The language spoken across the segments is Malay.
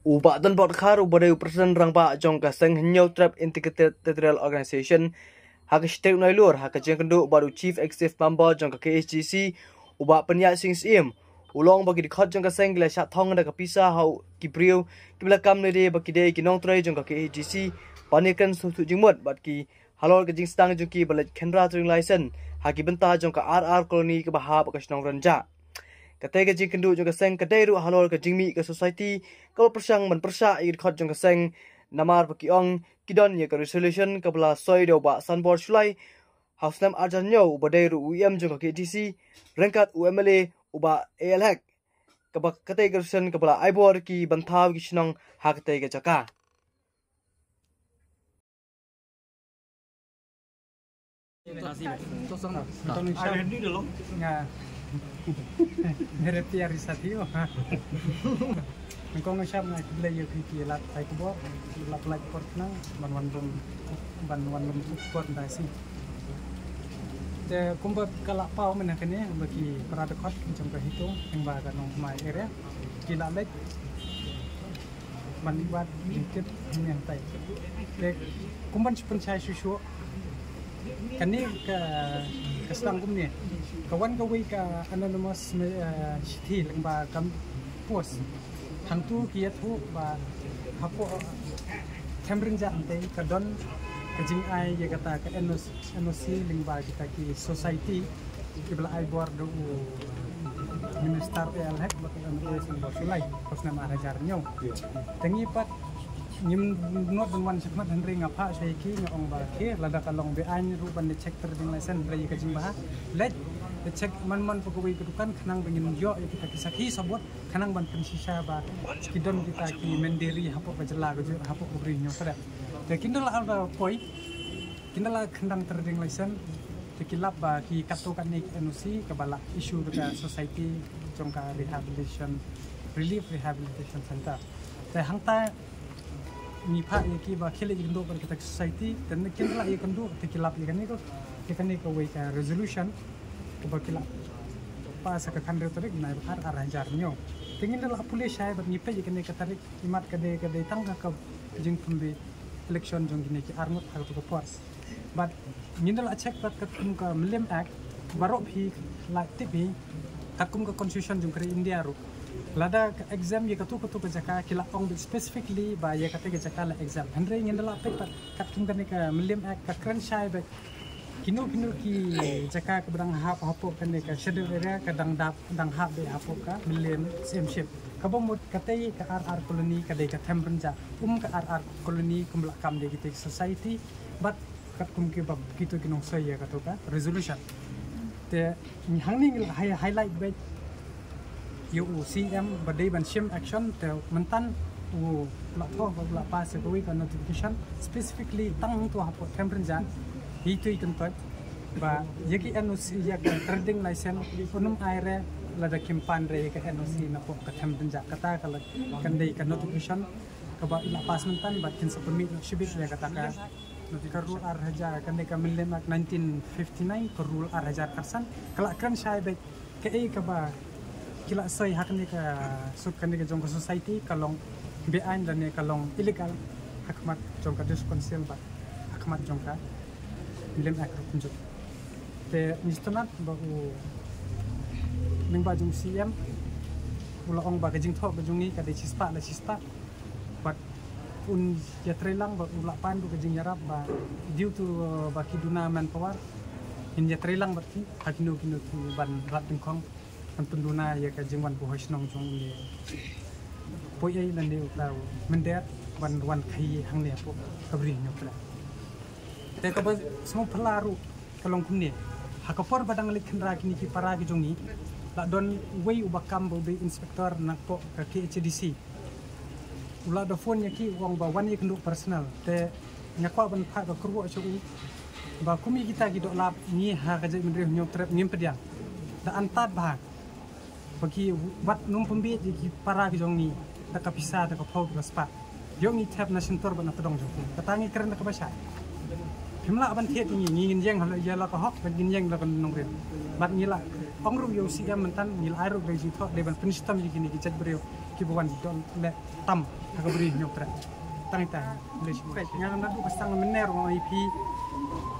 Ubak dan bot khar ubade presiden rang ba jong ka seng nyau trap integrated territorial organization hak stek noi lur hak jeng kendu baru chief executive member jong ka KHGC ubak penya sing sim ulong bagi dikhot jong ka seng gila shat thong da ka pisa hau kibriu kibla kam ne de baki de kinong trai jong ka KHGC panikan su jingmot bat ki halol ka jing stang jong ki balet khendra tring license haki benta jong ka RR colony ka bahab ka snong ranja Katai ka jing kendu jong ka seng kadai ru halol ka jingmi ka society kau persang man persa ir khot jong ka seng namar baki ong kidon ye ka resolution ka bla soi do ba sanbor sulai hausnam arjan nyo badai ru UM jong ka KTC rengkat UMLA uba AL hack ka ba katai ka resolution ka bla aibor ki banthaw ki shnong ha katai ka jaka Hereti arisatio. Engkau ngasap ngai bela yo kiki lat tai kubo lat lat port nang ban wan port dasi. Te kumba kala pau mena kene bagi parada khot macam ka hitung yang ba ka nong mai area kila lek ban buat dikit yang tai. Te kumban sponsai susu kani ka kesedang kum ni kawan kawi ka anonymous city lengba kam post hang tu kia tu ba hapo temrinja ante ka don ka jing ai ye kata ka NOC lengba kita ki society ibla ai bor do minister el hek ba ka ante sing ba sulai pas nama rajar nyo tengi pat nyim not ban sakmat henry ngapa sai ki ngong ba ke lada kalong be an ruban de check ter ding license brai ka jing ba let de check man pegawai kedukan kanang bengin yo kita kisaki sabot kanang ban pensisa ba kidon kita ki mendiri hapo bajela go hapo kubri nyo kada de kindala alda poi kindala kandang ter ding license de kilap ba ki katokan ni NOC ka bala issue ka society jongka relief rehabilitation center de hangta ni pa ye ki ba khile ji ndo kita society dan kindla ye kendo te kilap ye kani ko we ka resolution ko ba kilap pa sa ka kandre tarik na ba ar hajar nyo tingin la police ay ba ni pe ye kani ka tarik imat ka de tang ka jing tumbe election jong gine ki arnot hal to force but nindal check pat ka kum ka Millennium Act barok hi la tibi takum ka constitution jong kre India ru lada exam ye katu ka jaka kila ong specifically ba ye kate jaka la exam andre ngindala pek kat kum ka Millennium Act ka kran shai ba kinu ki jaka ka brang hapo ka ne ka schedule area ka dang hap be hapo ka Millennium same ship ka bomot kate ka RR colony ka de ka thembranja ka RR colony kumla kam de kita society but kat kum ki ba kitu kinong sai ya katu ka resolution te hangning highlight ba UCM badai ban shim action te mentan u platform la pas ko wi notification specifically tang to hapo temperature hitu ikan ba yaki NOC ya trading license unum aire la da kimpan re ka NOC na po ka temperature kata kala kandai ka notification ka ba la pas mentan ba kin sa permit shibit ya kata ka notification rule ar hajar kandai ka Millennium Act 1959 ka rule ar hajar karsan kala kan shai ba ka ka ba kila sai hak ni ka sub kan ni ka jong society kalong bean dan ni kalong illegal hakmat jong ka dispensial ba hakmat jong ka Millennium Act kunjuk te nistonat ba u ning ba jong CM ula ong ba ka jing thok ba jong ni ka de chispa but un ya trelang ba ula pandu ka jing yarap ba due to ba kiduna manpower in ya trelang ba ki hakino ki ban rat kong penduna ya ka jingwan bu hosnong jong ni poi ai lan deu tau mendet wan khai hang ne po kabri nyo pra te ka ba smo phalaru kalong kumne hakapor badang lik khandra kini ki para ki jongi la don wei ubakam bo be inspector nak po ka KHDC ula da phone yaki wong ba wan yek nduk personal te nyakwa ban pha ka kurwo chogi ba kumi kita ki do lap ni ha ka je menre nyo trap ngim pediang da antat ba bagi wat num pembi di para ki jong ni tak kapisa tak pau ka spa jong ni tap na sentor ban atong jong katangi keren ka basa pimla ban thiet ni ngin jeng hal ya la ka hok ban ngin jeng la kan nong ren bat ni la ong ru yo si am mentan ni la ru be ji tho de ban pinistam ji ni ki chat breu kibuan don le tam ha ka beri nyok tra tang ta le shi pet ngal na du ka sang mener ngo IP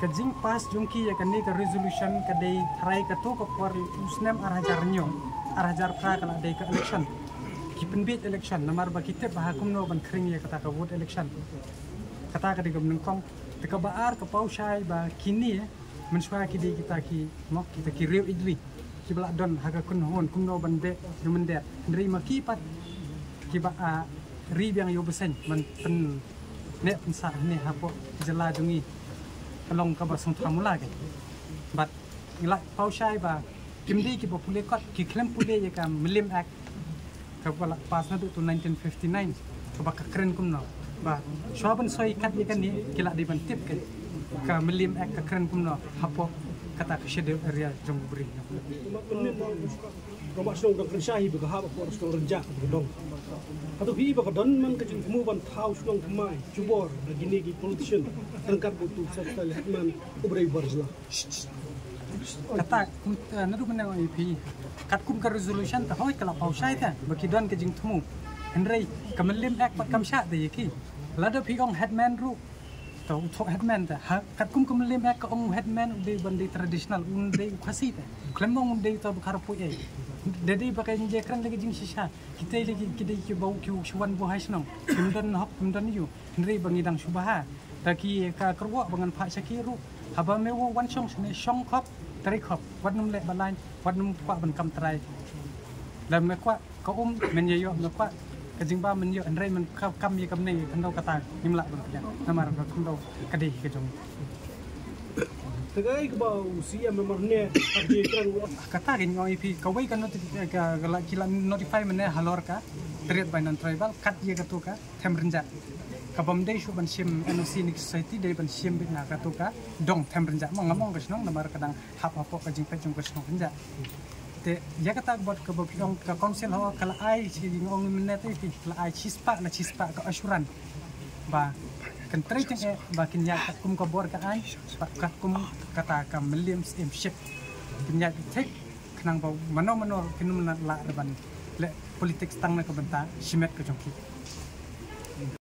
ka jing pas jungki ya kan ni ka resolution ka dei trai ka to ka por usnem arajar nyong arajar pra kala dei ka election ki penbit election namar ba kita ba kumno ban kring ya kata ka vote election kata ka di gam kong te ka baar ka pau shai ba kini mensua ki dei kita ki mok kita ki real idli ki bla don ha ka kun hon kumno ban de yumen de ndri ma ki pat ki ba ri biang yo besen man pen ne pen sa ne ha po jela jungi long ka ba song thamula ke bat ila pau shai ba kimdi ki popule kot ki klem pule ye ka milim act ka bala pas na tu 1959 ka ba ka kren kum no ba shoban soi kat ye kan ni kila di ban tip ke ka milim act ka kren kum no hapo kata ka shede area jong bri ko ba song ka shahi ba ha ba ko sto rja ko dong atau hi ba ka don man ka jing mu ban thau song mai chubor gini gi politician tangkat butu sa hatman ubrai barzla kata nadu mana IP kat kum ka resolution ta hoy kala pau shai ta ba ki don ka jing thumu henrei kamalim act pat kam sha de ki lada phi ong headman ru to thok headman ta kat kum kamalim act ka ong headman de bandi traditional un de khasi ta klemong de to bakar pu e dedi pakai je kran lagi jing sisa kita lagi kita ki bau ki shwan bo hai snong kimdan hok kimdan yu henrei bangi dang subaha taki ka kerwa bangan pha sakiru haba mewo wan chong sne chong khop tari khop wat num le balai wat num kwa ban kam trai lam me kwa ka men ye yo me kwa ka jing ba men yo henrei men kam ye kam nei kan dau kata nimla ban pya namar ka kum dau kadi ka jong tagai ka ba usia memorne pagi kran kata gen ngoi pi ka wai ka notify mene halor ka triat by non tribal kat ye ka tu ka them renja ka bam dei shu ban sim NOC ni society dei ban sim bit na ka tu ka dong them renja mong ngamong ka snong namar kadang hap apo ka jing pe jong ka snong renja te ya kata bot ka bo pyong ka council ho kala ai si ngong mene te pi la ai chispa ka asuran ba kan trai teng ba kin ya kum ka bor ka ai ka kum kata ka milim sim ship kin ya tek knang ba mano kinum na la ban le politik tang na ka benta simet ka jongki